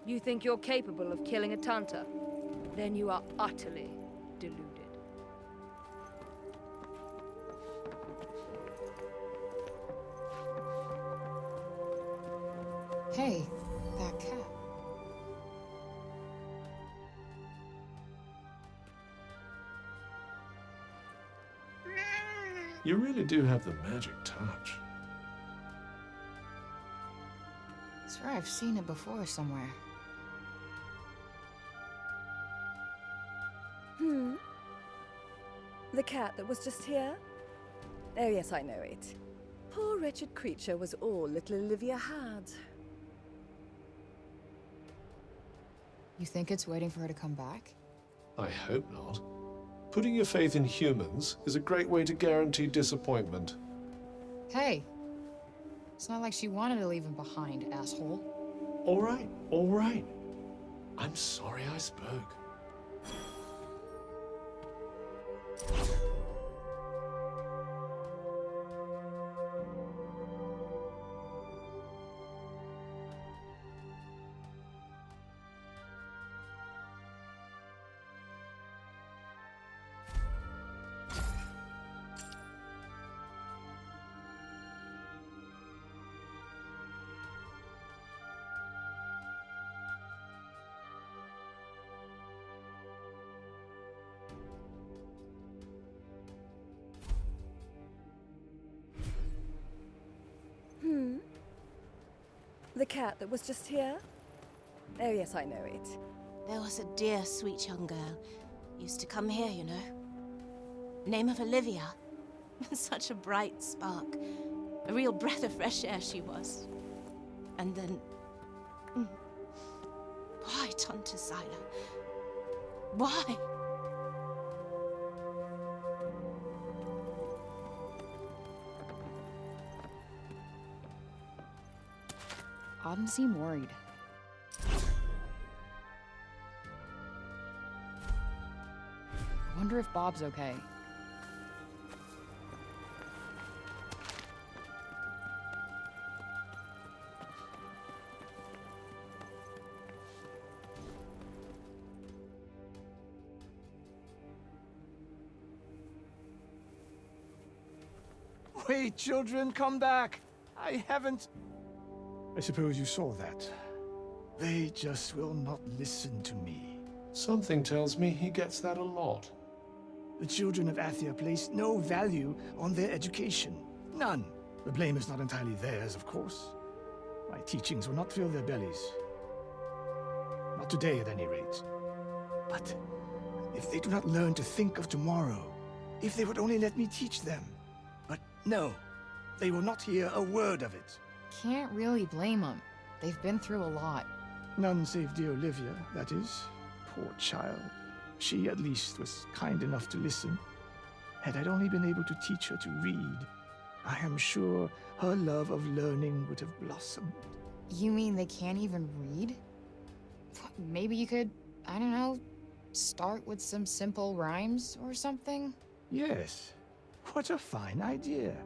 You think you're capable of killing a Tanta? Then you are utterly deluded. Hey, that cat. You really do have the magic touch. I swear I've seen it before somewhere. The cat that was just here? Oh yes, I know it. Poor wretched creature was all little Olivia had. You think it's waiting for her to come back? I hope not. Putting your faith in humans is a great way to guarantee disappointment. Hey! It's not like she wanted to leave him behind, asshole. All right, all right. I'm sorry I spoke. The cat that was just here? Oh yes, I know it. There was a dear, sweet young girl. Used to come here, you know. Name of Olivia. Such a bright spark. A real breath of fresh air she was. And then... Why, Tante Sila? Why? Autumn seemed worried. I wonder if Bob's okay. Wait, children, come back! I haven't... I suppose you saw that. They just will not listen to me. Something tells me he gets that a lot. The children of Athia place no value on their education. None. The blame is not entirely theirs, of course. My teachings will not fill their bellies. Not today, at any rate. But if they do not learn to think of tomorrow, if they would only let me teach them. But no, they will not hear a word of it. Can't really blame them. They've been through a lot. None save dear Olivia, that is. Poor child. She, at least, was kind enough to listen. Had I only been able to teach her to read, I am sure her love of learning would have blossomed. You mean they can't even read? Maybe you could, I don't know, start with some simple rhymes or something? Yes. What a fine idea.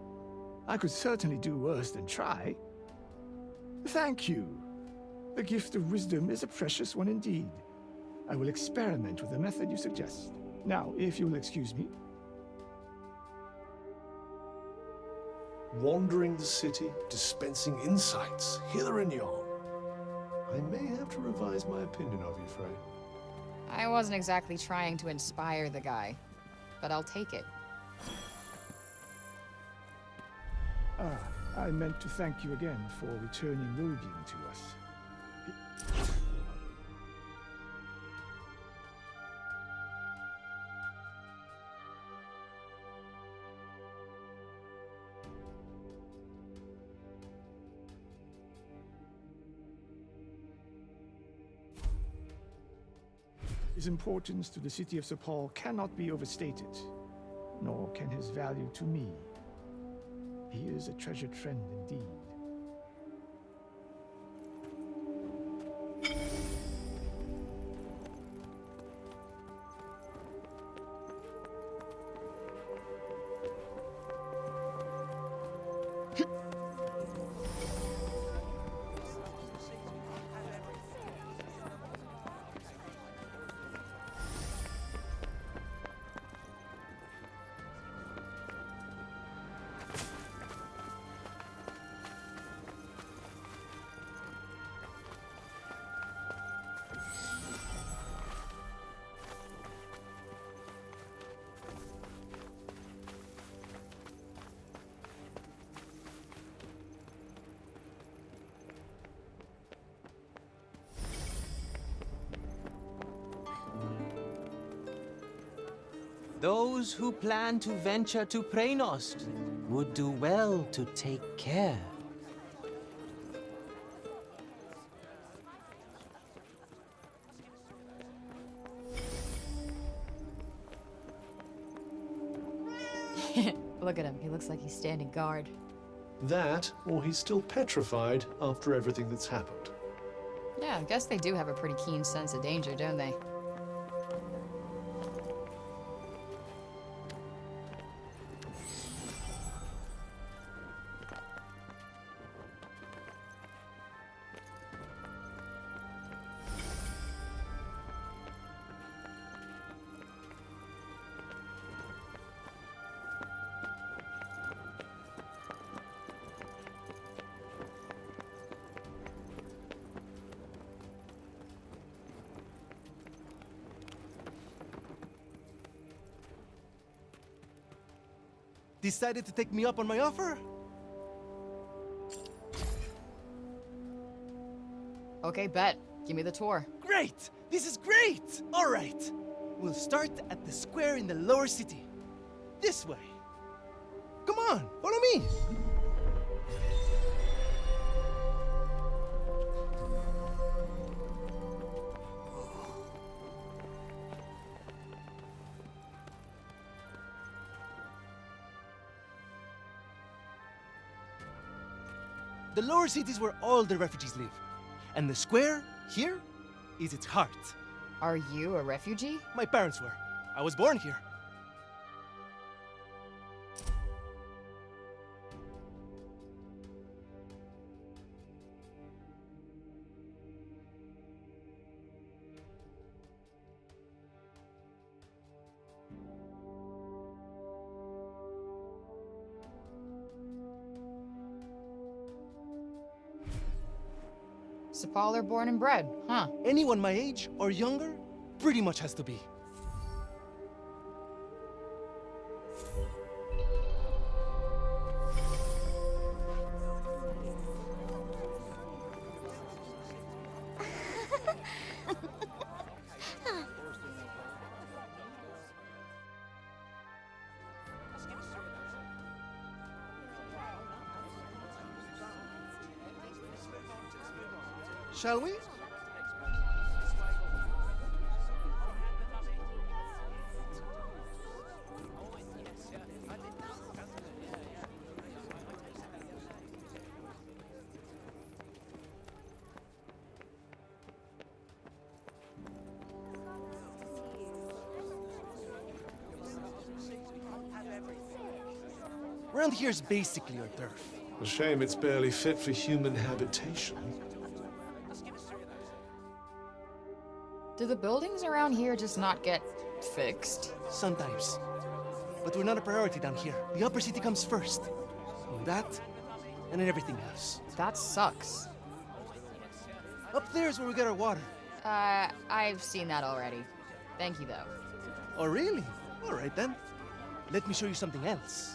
I could certainly do worse than try. Thank you. The gift of wisdom is a precious one indeed. I will experiment with the method you suggest. Now, if you will excuse me. Wandering the city, dispensing insights, hither and yon. I may have to revise my opinion of you, Frey. I wasn't exactly trying to inspire the guy, but I'll take it. I meant to thank you again for returning Rogian to us. His importance to the city of Sepal cannot be overstated, nor can his value to me. He is a treasured friend indeed. Those who plan to venture to Praenost would do well to take care. Look at him. He looks like he's standing guard. That, or he's still petrified after everything that's happened. Yeah, I guess they do have a pretty keen sense of danger, don't they? Decided to take me up on my offer? Okay, bet. Give me the tour. Great! This is great! All right. We'll start at the square in the lower city. This way. Come on, follow me! The lower city is where all the refugees live. And the square, here, is its heart. Are you a refugee? My parents were. I was born here. Sepaller born and bred, huh? Anyone my age or younger pretty much has to be. Shall we? Around here's basically our turf. A shame it's barely fit for human habitation. Do the buildings around here just not get fixed? Sometimes. But we're not a priority down here. The upper city comes first. And that, and then everything else. That sucks. Up there's where we get our water. I've seen that already. Thank you, though. Oh, really? All right, then. Let me show you something else.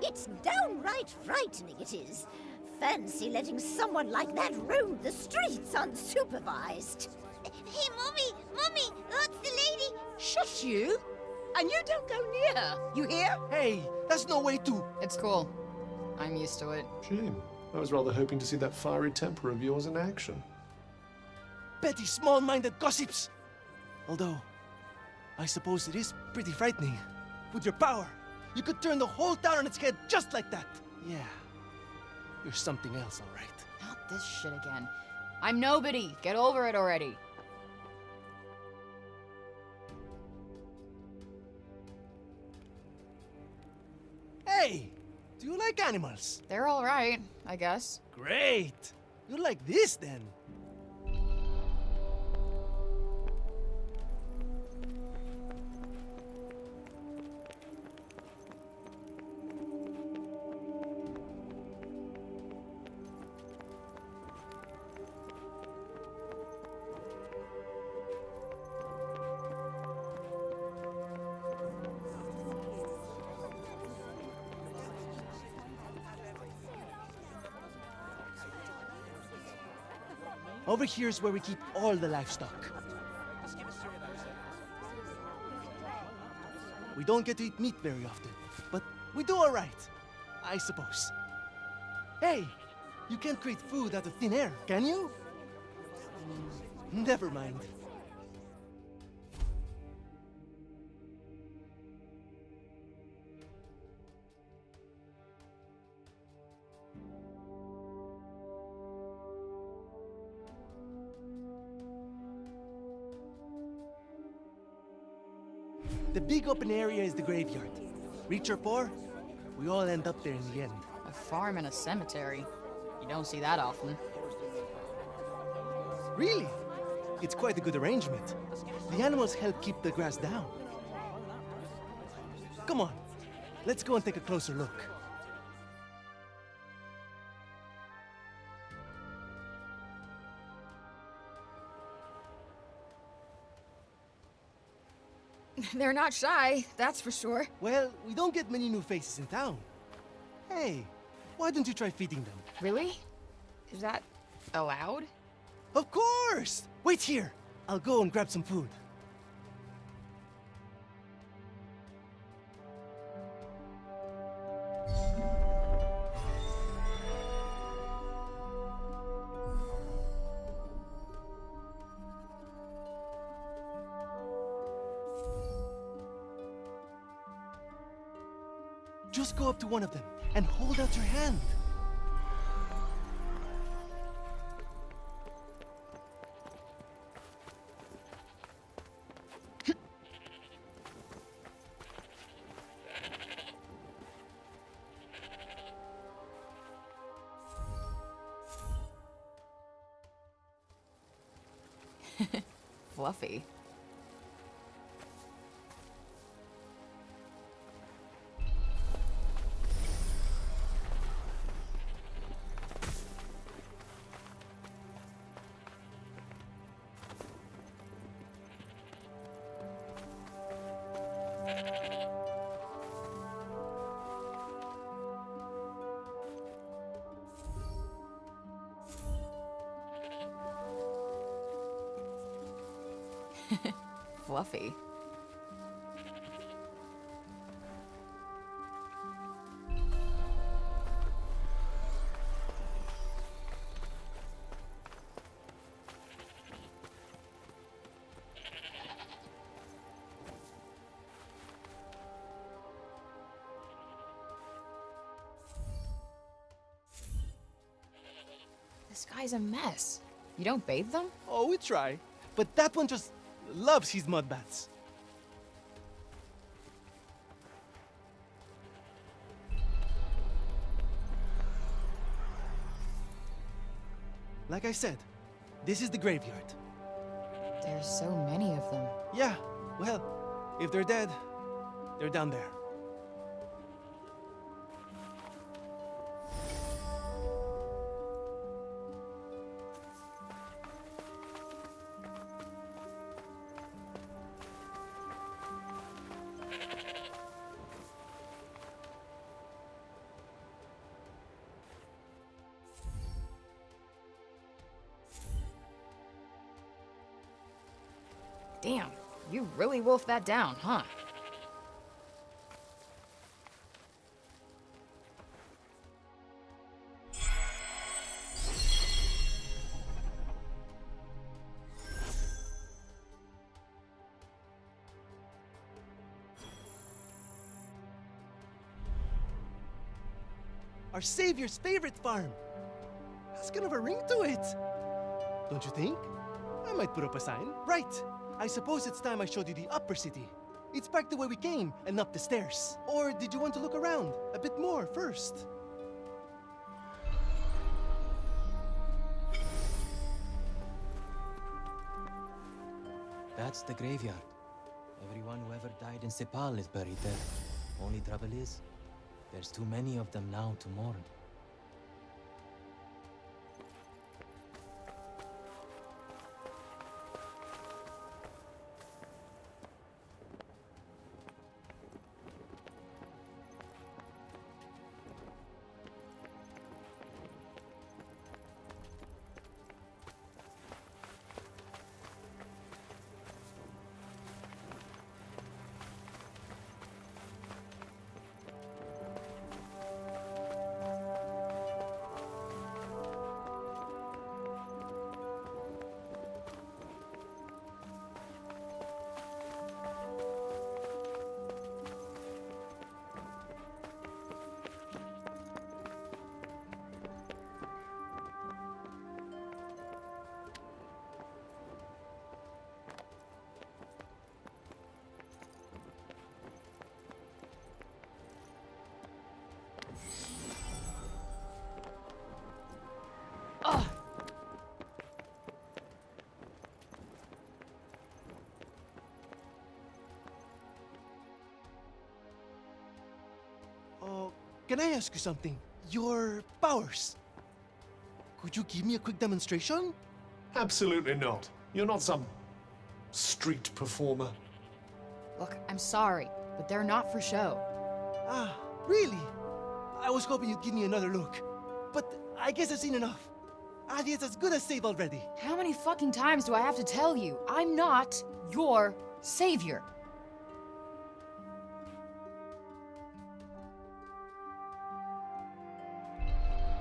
It's downright frightening, it is. Fancy letting someone like that roam the streets unsupervised. Hey, Mommy! Mommy! What's the lady? Shush you! And you don't go near her, you hear? Hey, that's no way to... It's cool. I'm used to it. Shame. I was rather hoping to see that fiery temper of yours in action. Petty, small-minded gossips! Although, I suppose it is pretty frightening. With your power, you could turn the whole town on its head just like that. Yeah, you're something else, all right. Not this shit again. I'm nobody. Get over it already. Hey, do you like animals? They're all right, I guess. Great! You like this, then? Over here is where we keep all the livestock. We don't get to eat meat very often, but we do all right, I suppose. Hey, you can't create food out of thin air, can you? Never mind. The big open area is the graveyard. Rich or poor, we all end up there in the end. A farm and a cemetery. You don't see that often. Really? It's quite a good arrangement. The animals help keep the grass down. Come on, let's go and take a closer look. They're not shy, that's for sure. Well, we don't get many new faces in town. Hey, why don't you try feeding them? Really? Is that allowed? Of course! Wait here. I'll go and grab some food. Just go up to one of them and hold out your hand. Fluffy. Fluffy. This guy's a mess. You don't bathe them? Oh, we try. But that one just loves his mud baths. Like I said, this is the graveyard. There's so many of them. Yeah, well, if they're dead, they're down there. Damn, you really wolfed that down, huh? Our savior's favorite farm. Has kind of a ring to it. Don't you think? I might put up a sign. Right. I suppose it's time I showed you the upper city. It's back the way we came and up the stairs. Or did you want to look around a bit more first? That's the graveyard. Everyone who ever died in Sepal is buried there. Only trouble is, there's too many of them now to mourn. Can I ask you something? Your powers. Could you give me a quick demonstration? Absolutely not. You're not some street performer. Look, I'm sorry, but they're not for show. Ah, really? I was hoping you'd give me another look. But I guess I've seen enough. Adia's as good as safe already. How many fucking times do I have to tell you? I'm not your savior.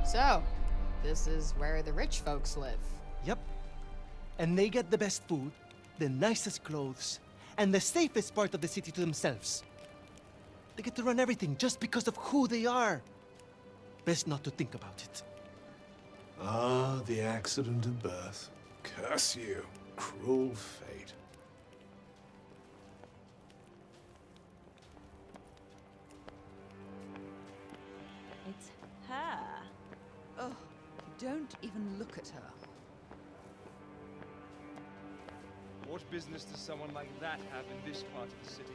So, this is where the rich folks live. Yep. And they get the best food, the nicest clothes, and the safest part of the city to themselves. They get to run everything just because of who they are. Best not to think about it. Ah, the accident of birth. Curse you, cruel fate. It's her. Oh, don't even look at her. What business does someone like that have in this part of the city?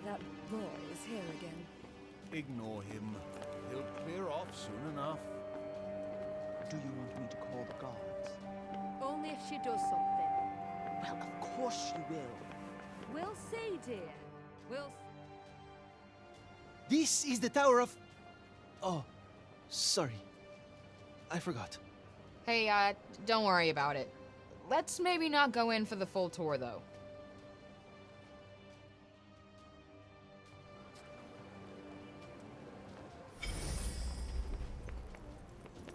That boy is here again. Ignore him. He'll clear off soon enough. Do you want me to call the guards? Only if she does something. Well, of course you will. We'll see, dear. We'll... This is the Tower of... Oh, sorry. I forgot. Hey, don't worry about it. Let's maybe not go in for the full tour, though.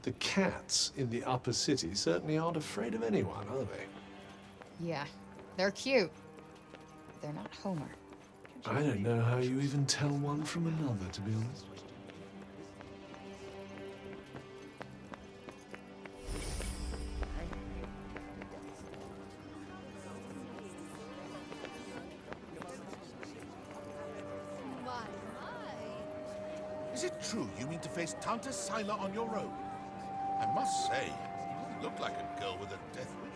The cats in the upper city certainly aren't afraid of anyone, are they? Yeah, they're cute. They're not Homer. I don't know how you even tell one from another, to be honest. Is it true you mean to face Tanta Sila on your own? I must say, you look like a girl with a death wish.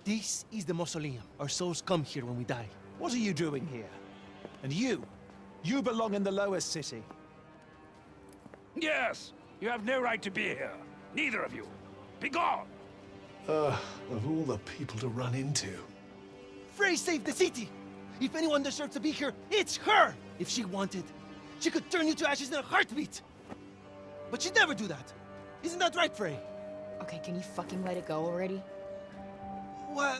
This is the mausoleum. Our souls come here when we die. What are you doing here? And you? You belong in the lower city. Yes! You have no right to be here. Neither of you. Be gone! Of all the people to run into. Frey saved the city! If anyone deserves to be here, it's her! If she wanted, she could turn you to ashes in a heartbeat! But she'd never do that. Isn't that right, Frey? Okay, can you fucking let it go already? What?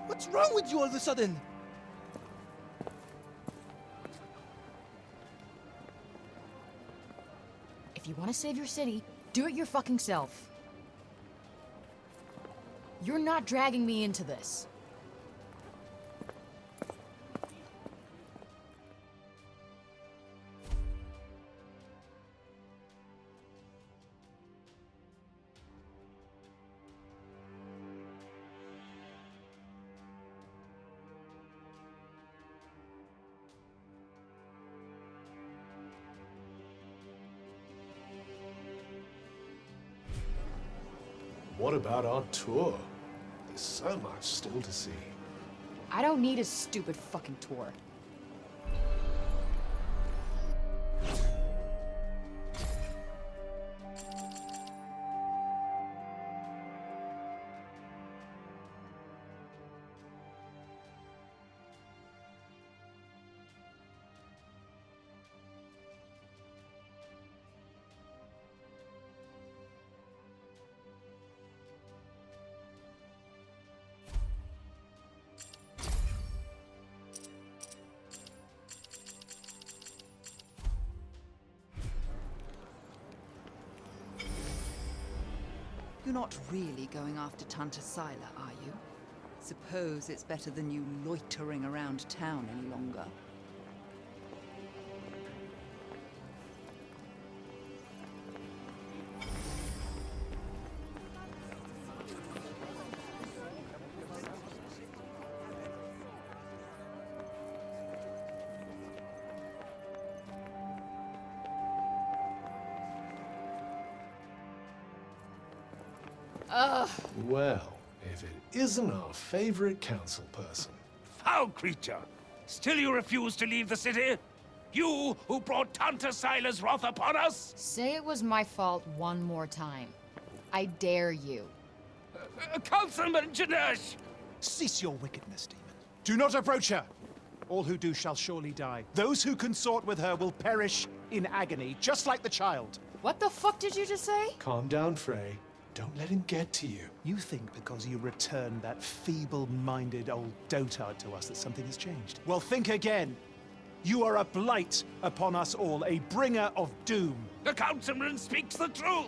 What's wrong with you all of a sudden? If you want to save your city, do it your fucking self. You're not dragging me into this. What about our tour? There's so much still to see. I don't need a stupid fucking tour. You're not really going after Tanta Sila, are you? Suppose it's better than you loitering around town any longer. Ugh. Well, if it isn't our favorite council person. Foul creature! Still you refuse to leave the city? You who brought Tanta Sila's wrath upon us? Say it was my fault one more time. I dare you. Councilman Janesh! Cease your wickedness, demon. Do not approach her! All who do shall surely die. Those who consort with her will perish in agony, just like the child. What the fuck did you just say? Calm down, Frey. Don't let him get to you. You think because you returned that feeble-minded old dotard to us that something has changed? Well, think again. You are a blight upon us all, a bringer of doom. The councilman speaks the truth!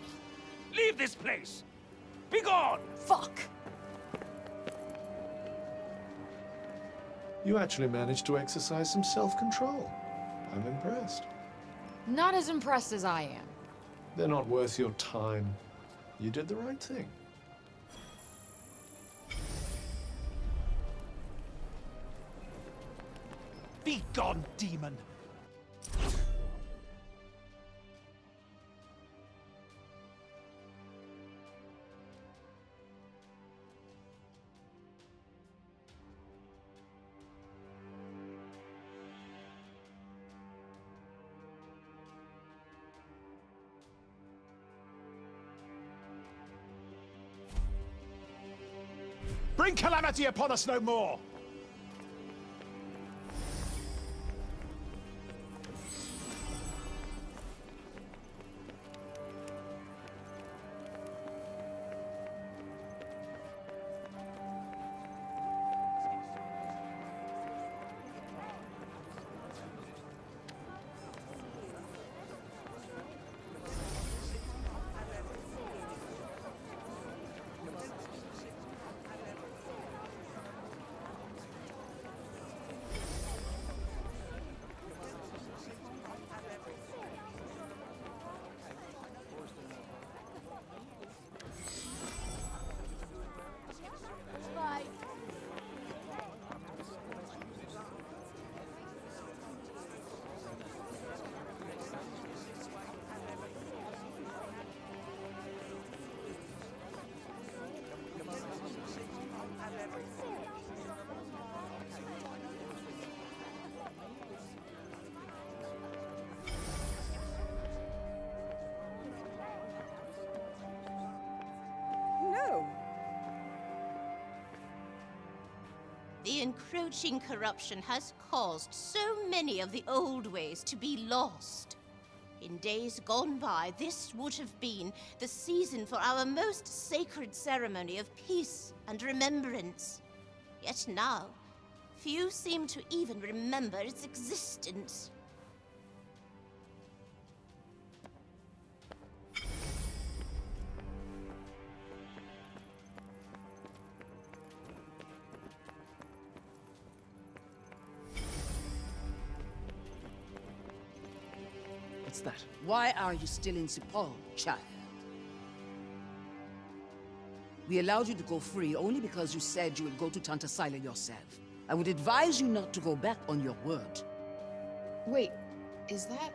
Leave this place! Be gone! Fuck! You actually managed to exercise some self-control. I'm impressed. Not as impressed as I am. They're not worth your time. You did the right thing. Be gone, demon! Bring calamity upon us no more! The encroaching corruption has caused so many of the old ways to be lost. In days gone by, this would have been the season for our most sacred ceremony of peace and remembrance. Yet now, few seem to even remember its existence. What's that? Why are you still in Sepal, child? We allowed you to go free only because you said you would go to Tanta Sila yourself. I would advise you not to go back on your word. Wait, is that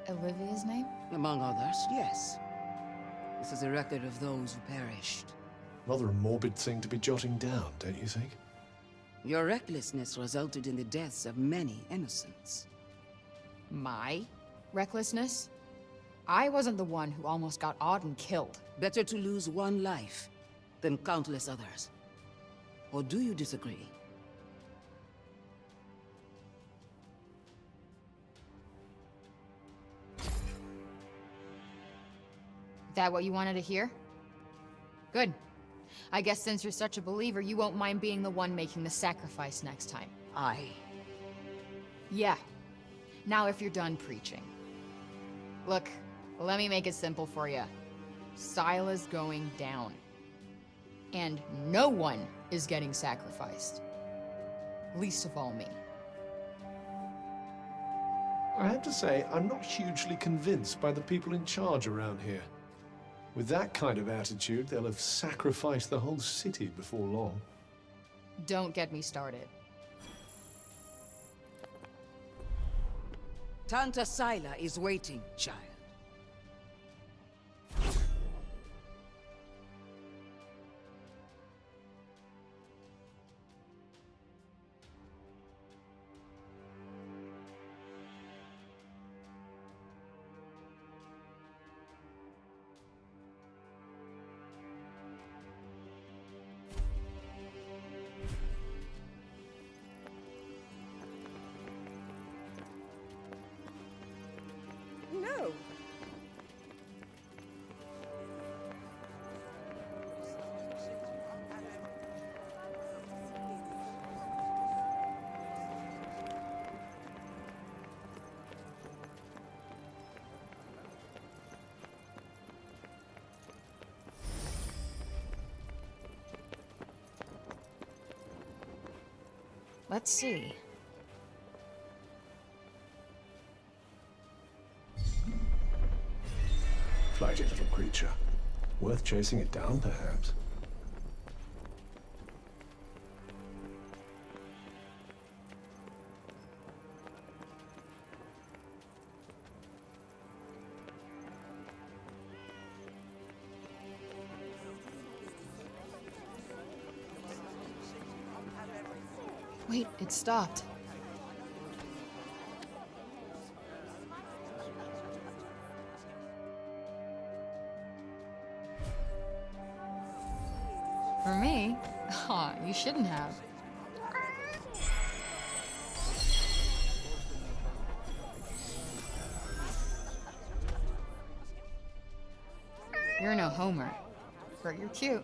Olivia's name? Among others, yes. This is a record of those who perished. Rather a morbid thing to be jotting down, don't you think? Your recklessness resulted in the deaths of many innocents. My recklessness? I wasn't the one who almost got Auden killed. Better to lose one life than countless others. Or do you disagree? That what you wanted to hear? Good. I guess since you're such a believer, you won't mind being the one making the sacrifice next time. Yeah. Now if you're done preaching. Look, let me make it simple for you. Sila's going down. And no one is getting sacrificed. Least of all me. I have to say, I'm not hugely convinced by the people in charge around here. With that kind of attitude, they'll have sacrificed the whole city before long. Don't get me started. Tanta Sila is waiting, child. Let's see. Flighty little creature. Worth chasing it down, perhaps. Wait, it stopped. For me? Aw, you shouldn't have. You're no Homer, but you're cute.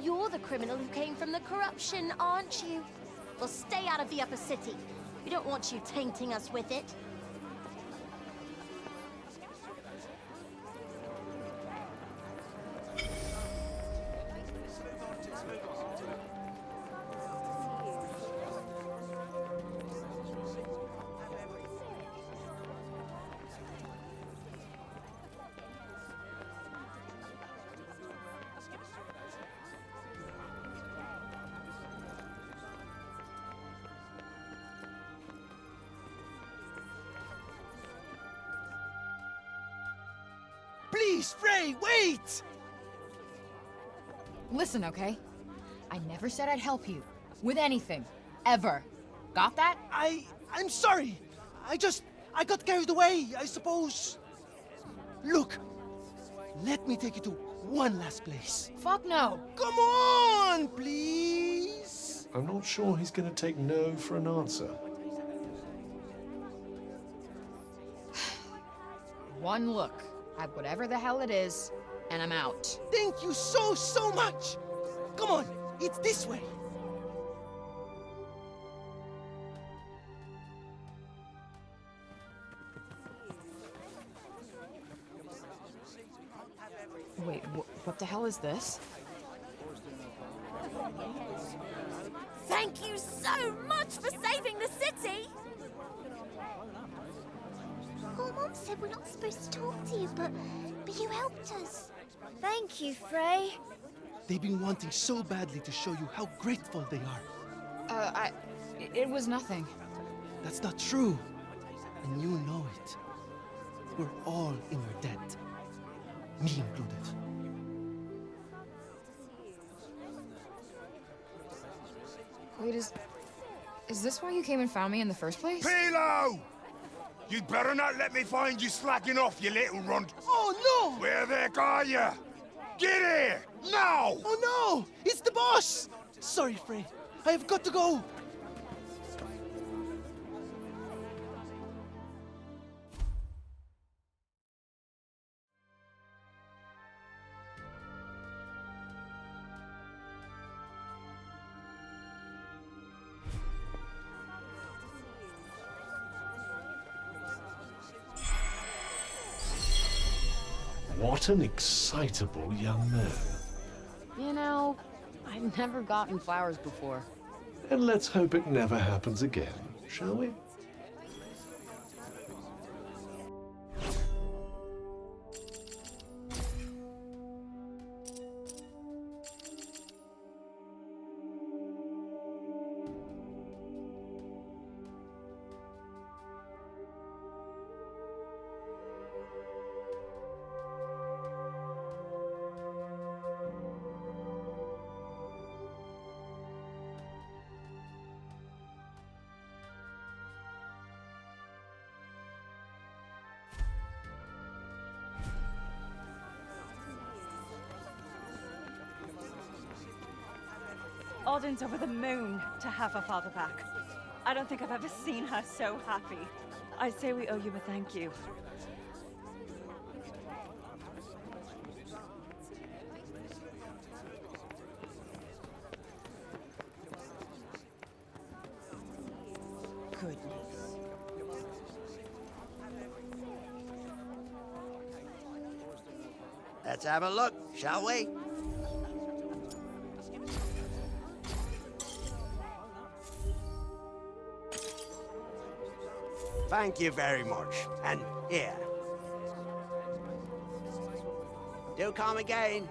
You're the criminal who came from the corruption, aren't you? Well, stay out of the upper city. We don't want you tainting us with it. Please, Frey, wait! Listen, okay? I never said I'd help you. With anything. Ever. Got that? I'm sorry. I got carried away, I suppose. Look, let me take you to one last place. Fuck no. Come on, please. I'm not sure he's going to take no for an answer. One look at whatever the hell it is, and I'm out. Thank you so much. Come on, it's this way. Wait, what the hell is this? Thank you so much for saving the city! Oh, Mom said we're not supposed to talk to you, but you helped us. Thank you, Frey. They've been wanting so badly to show you how grateful they are. It was nothing. That's not true. And you know it. We're all in your debt. Me included. Wait, is this why you came and found me in the first place? Pilo! You'd better not let me find you slacking off, you little runt. Oh, no! Where the heck are you? Get here! Now! Oh, no! It's the boss! Sorry, Frey. I have got to go. What an excitable young man. You know, I've never gotten flowers before. And let's hope it never happens again, shall we? Alden's over the moon to have her father back. I don't think I've ever seen her so happy. I say we owe you a thank you. goodness. Let's have a look, shall we? Thank you very much. And here. Do come again.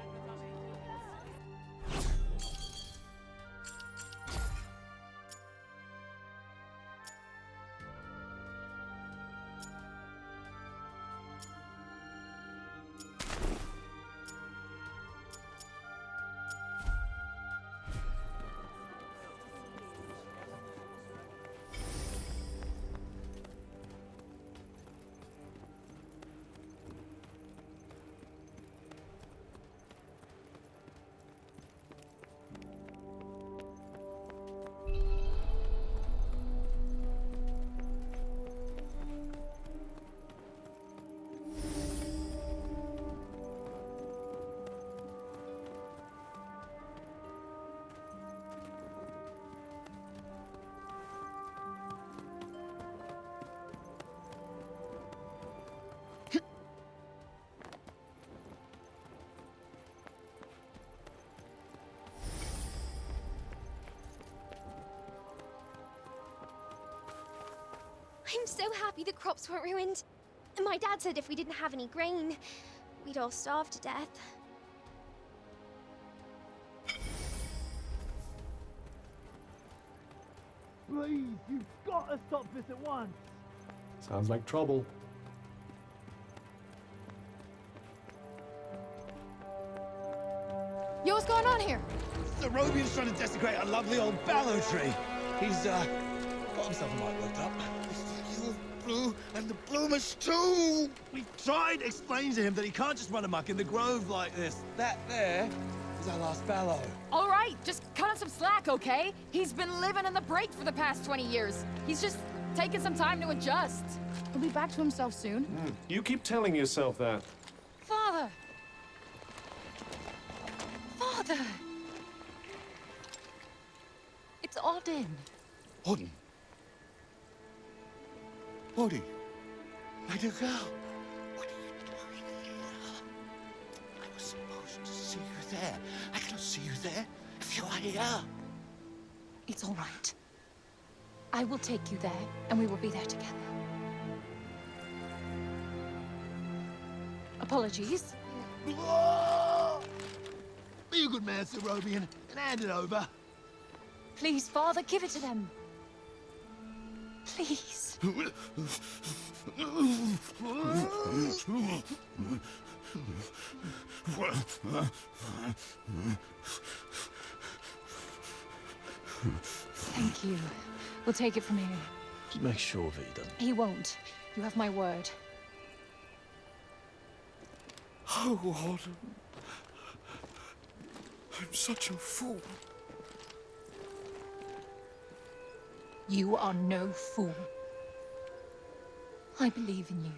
I'm so happy the crops weren't ruined. My dad said if we didn't have any grain, we'd all starve to death. Please, you've got to stop this at once. Sounds like trouble. Yo, what's going on here? The Robian's trying to desecrate a lovely old ballow tree. He's, got himself a mite worked up. Blue and the bloomers too! We tried explaining to him that he can't just run amok in the grove like this. That there is our last ballow. All right, just cut him some slack, okay? He's been living in the break for the past 20 years. He's just taking some time to adjust. He'll be back to himself soon. You keep telling yourself that. Father! Father! It's Odin. Odin? Odin? My dear girl, what are you doing here? I was supposed to see you there. I cannot see you there if you are here. It's all right. I will take you there, and we will be there together. Apologies. Be a good man, Sir Robian, and hand it over. Please, Father, give it to them. Please. Thank you. We'll take it from here. Just make sure that he doesn't. He won't. You have my word. Oh, Odin. I'm such a fool. You are no fool. I believe in you.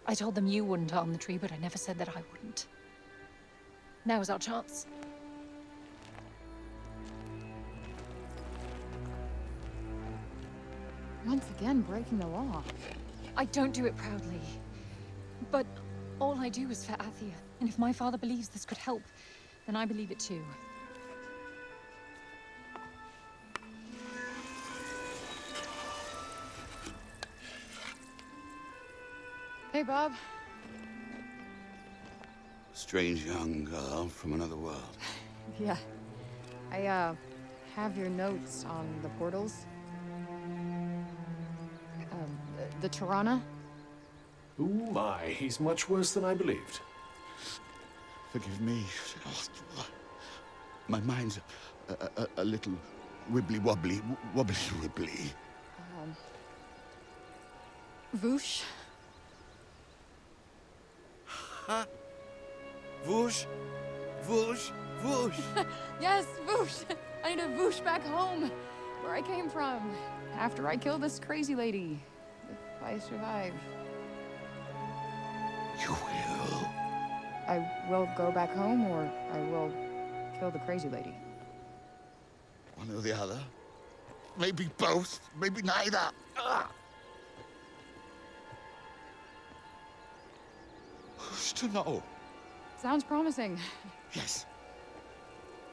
I told them you wouldn't harm the tree, but I never said that I wouldn't. Now is our chance. Once again, breaking the law. I don't do it proudly. But all I do is for Athia. And if my father believes this could help, then I believe it too. Hey, Bob. Strange young girl from another world. Yeah. I, have your notes on the portals. The Tirana? Oh my, he's much worse than I believed. Forgive me. My mind's a little wibbly-wobbly, wobbly-wibbly. Voosh? Huh? Whoosh, whoosh, whoosh. Yes, Voosh! I need to Voosh back home, where I came from, after I killed this crazy lady. If I survive. You will? I will go back home, or I will kill the crazy lady. One or the other. Maybe both, maybe neither. Who's to know? Sounds promising. Yes.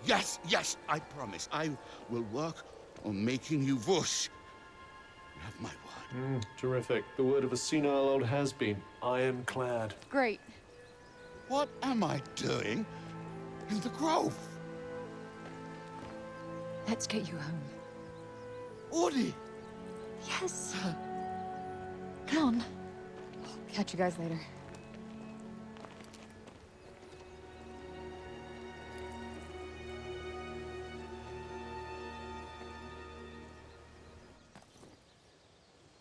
Yes, yes, I promise. I will work on making you Vush. You have my word. Terrific. The word of a senile old has-been. Ironclad. Great. What am I doing in the grove? Let's get you home. Audie! Yes. Come on. Catch you guys later.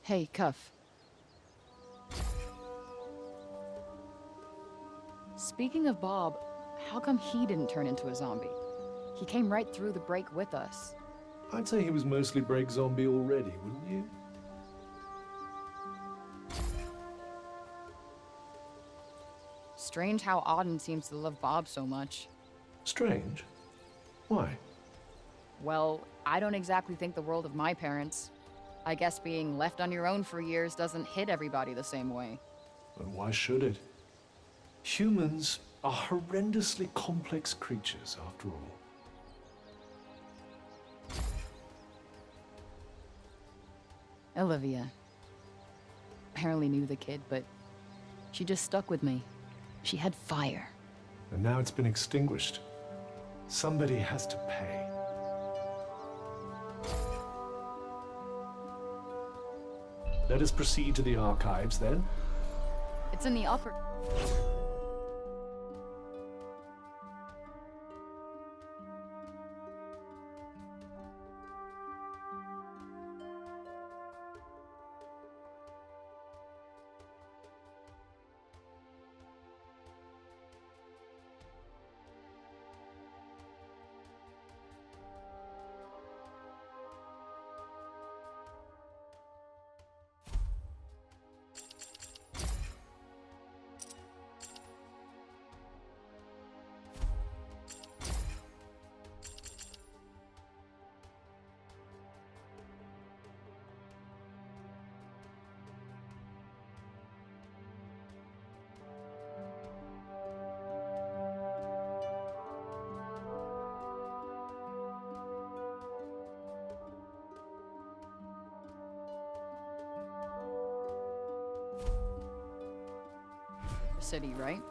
Hey, Cuff. Speaking of Bob, how come he didn't turn into a zombie? He came right through the break with us. I'd say he was mostly break zombie already, wouldn't you? Strange how Auden seems to love Bob so much. Strange? Why? Well, I don't exactly think the world of my parents. I guess being left on your own for years doesn't hit everybody the same way. And why should it? Humans are horrendously complex creatures, after all. Olivia. Barely knew the kid, but she just stuck with me. She had fire. And now it's been extinguished. Somebody has to pay. Let us proceed to the archives, then. It's in the upper... city, right?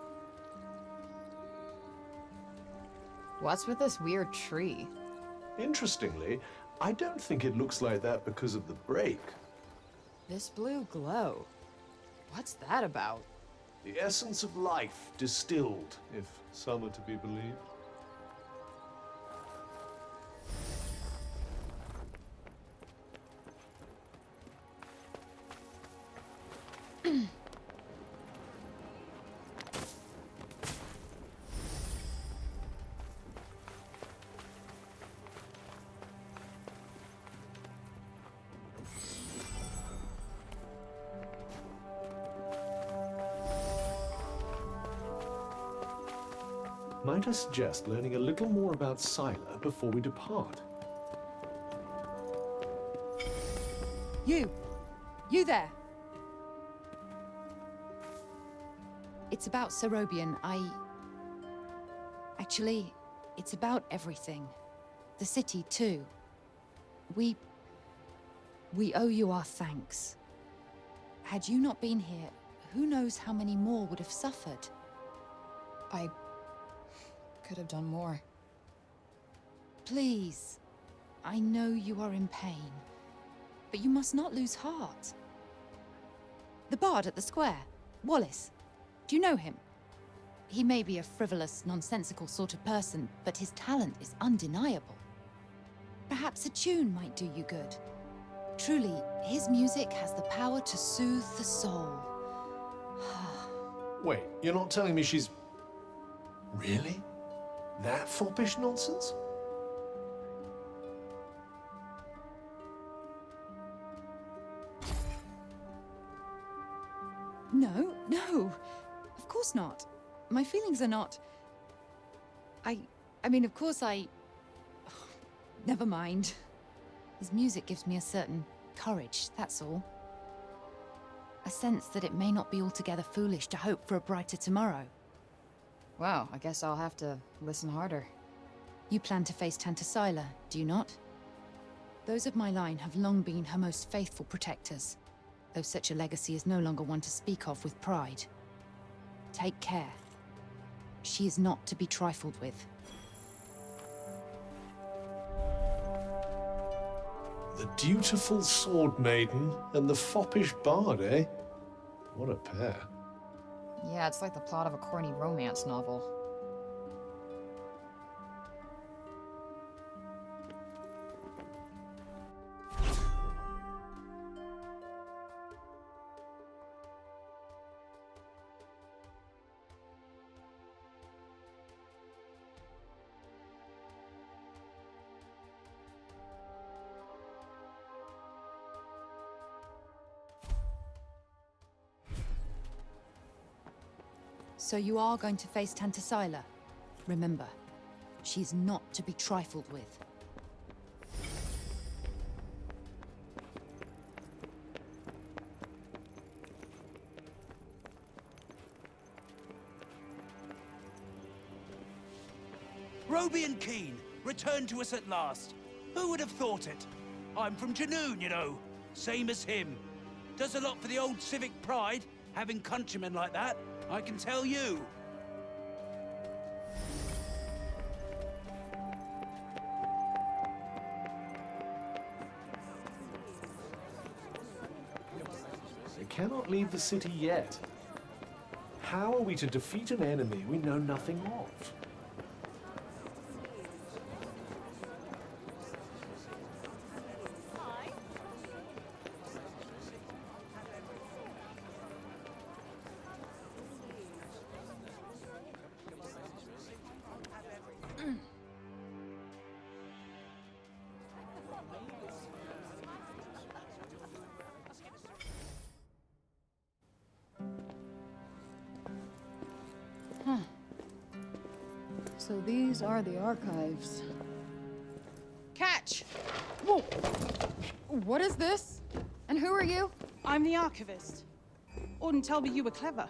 What's with this weird tree? Interestingly, I don't think it looks like that because of the break. This blue glow. What's that about? The essence of life distilled, if some are to be believed. Might I suggest learning a little more about Sila before we depart? You there. It's about Serobian. Actually, it's about everything. The city, too. We owe you our thanks. Had you not been here, who knows how many more would have suffered? I could have done more. Please. I know you are in pain, but you must not lose heart. The bard at the square, Wallace. Do you know him? He may be a frivolous, nonsensical sort of person, but his talent is undeniable. Perhaps a tune might do you good. Truly, his music has the power to soothe the soul. Wait, you're not telling me she's... Really? That foppish nonsense? No. Of course not. My feelings are not... I mean, of course Never mind. His music gives me a certain courage, that's all. A sense that it may not be altogether foolish to hope for a brighter tomorrow. Well, I guess I'll have to listen harder. You plan to face Tantasila, do you not? Those of my line have long been her most faithful protectors, though such a legacy is no longer one to speak of with pride. Take care. She is not to be trifled with. The dutiful sword maiden and the foppish bard, eh? What a pair. Yeah, it's like the plot of a corny romance novel. So you are going to face Tantasila. Remember, she is not to be trifled with. Roby and Keen, returned to us at last. Who would have thought it? I'm from Janoon, you know. Same as him. Does a lot for the old civic pride, having countrymen like that, I can tell you. They cannot leave the city yet. How are we to defeat an enemy we know nothing of? Huh. So these are the archives. Catch! Whoa! What is this? And who are you? I'm the archivist. Auden told me you were clever.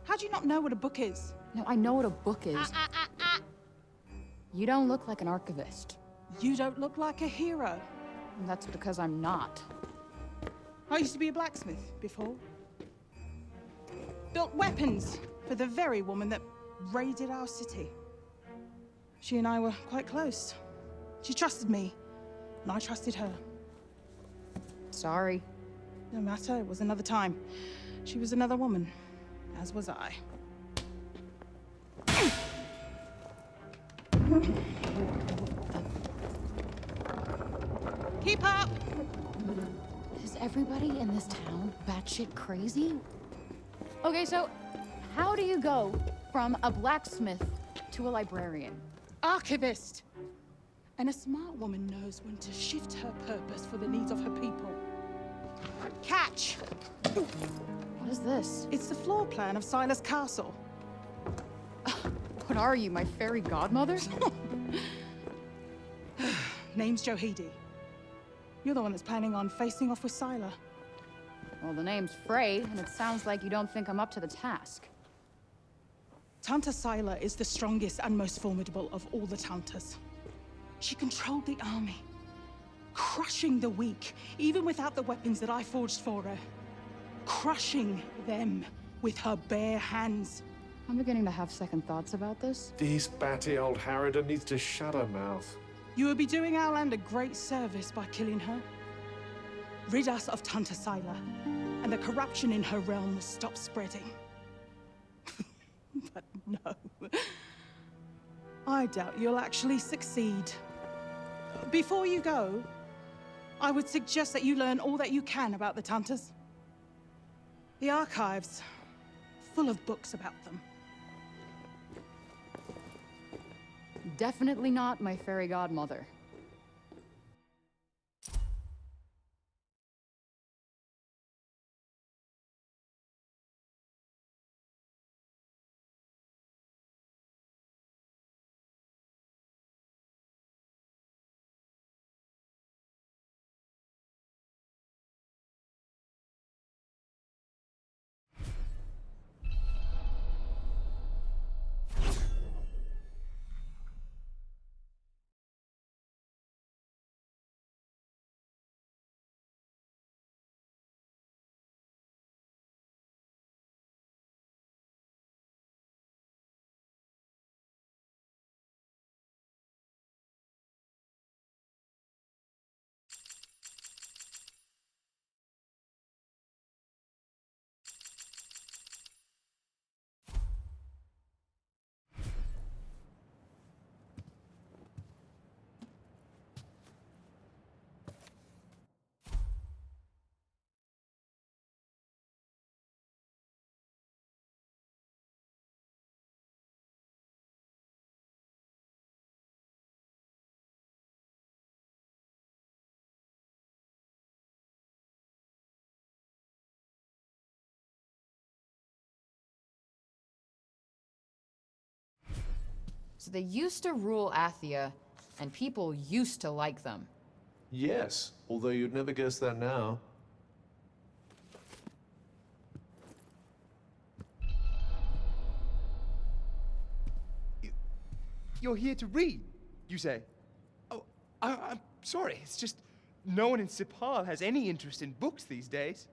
How do you not know what a book is? No, I know what a book is. You don't look like an archivist. You don't look like a hero. That's because I'm not. I used to be a blacksmith before. Built weapons for the very woman that raided our city. She and I were quite close. She trusted me, and I trusted her. Sorry. No matter, it was another time. She was another woman, as was I. Keep up! Is everybody in this town batshit crazy? Okay, so how do you go from a blacksmith to a librarian? Archivist! And a smart woman knows when to shift her purpose for the needs of her people. Catch! What is this? It's the floor plan of Silas Castle. What are you, my fairy godmother? Name's Johidi. You're the one that's planning on facing off with Sila. Well, the name's Frey, and it sounds like you don't think I'm up to the task. Tanta Sila is the strongest and most formidable of all the Tantas. She controlled the army, crushing the weak, even without the weapons that I forged for her. Crushing them with her bare hands. I'm beginning to have second thoughts about this. This batty old harridan needs to shut her mouth. You would be doing our land a great service by killing her. Rid us of Tanta Sila, and the corruption in her realm will stop spreading. But no. I doubt you'll actually succeed. Before you go, I would suggest that you learn all that you can about the Tantas. The archives, full of books about them. Definitely not my fairy godmother. So they used to rule Athia, and people used to like them. Yes, although you'd never guess that now. You're here to read, you say? Oh, I'm sorry. It's just no one in Sepal has any interest in books these days.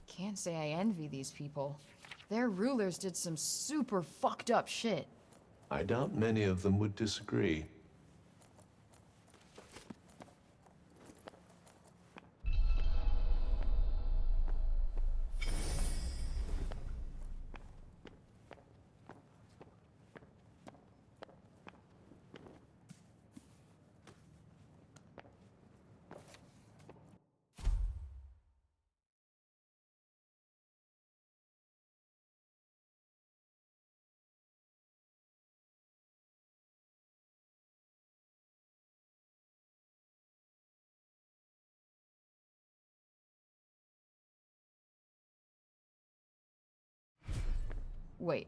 Can't say I envy these people. Their rulers did some super fucked up shit. I doubt many of them would disagree. Wait,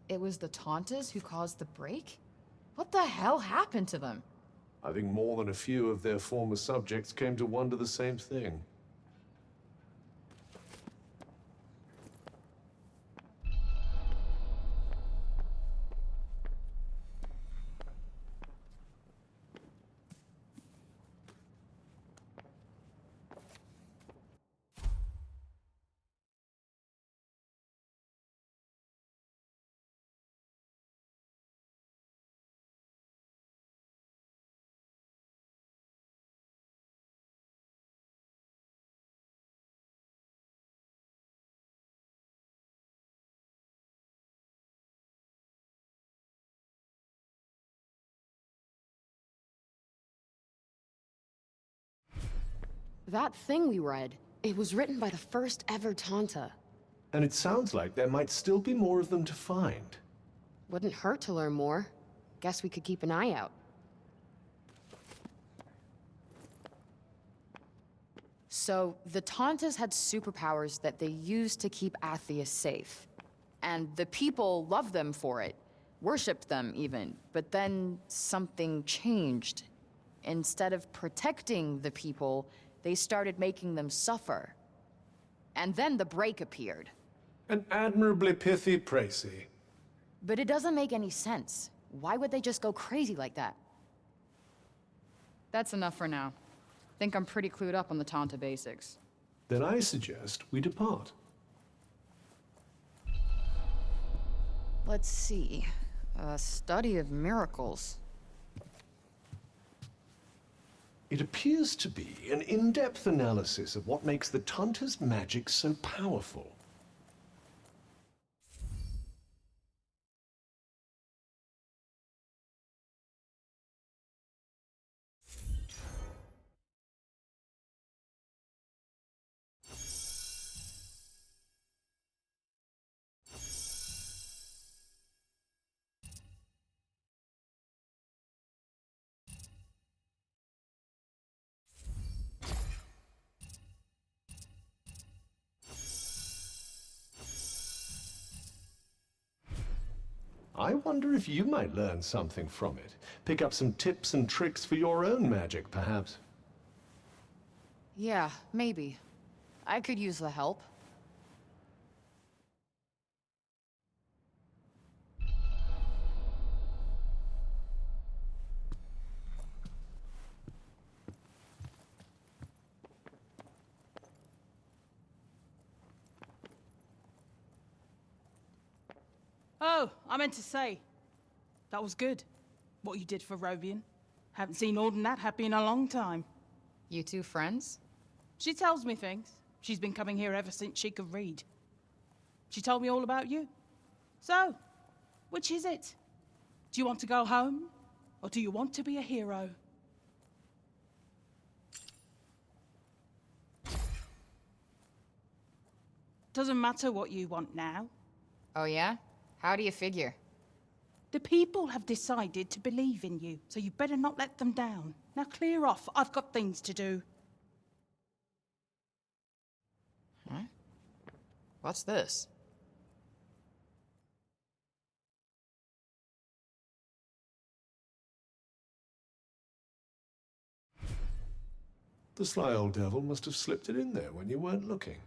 it was the Tauntas who caused the break? What the hell happened to them? I think more than a few of their former subjects came to wonder the same thing. That thing we read, it was written by the first ever Tanta. And it sounds like there might still be more of them to find. Wouldn't hurt to learn more. Guess we could keep an eye out. So, the Tauntas had superpowers that they used to keep Athia safe. And the people loved them for it. Worshipped them, even. But then something changed. Instead of protecting the people, they started making them suffer. And then the break appeared. An admirably pithy précis. But it doesn't make any sense. Why would they just go crazy like that? That's enough for now. Think I'm pretty clued up on the Tanta basics. Then I suggest we depart. Let's see. A study of miracles. It appears to be an in-depth analysis of what makes the Tanta's magic so powerful. I wonder if you might learn something from it. Pick up some tips and tricks for your own magic, perhaps. Yeah, maybe. I could use the help. Oh, I meant to say, that was good, what you did for Robian. Haven't seen Auden that happy in a long time. You two friends? She tells me things. She's been coming here ever since she could read. She told me all about you. So, which is it? Do you want to go home? Or do you want to be a hero? Doesn't matter what you want now. Oh yeah? How do you figure? The people have decided to believe in you, so you better not let them down. Now clear off. I've got things to do. Huh? What's this? The sly old devil must have slipped it in there when you weren't looking.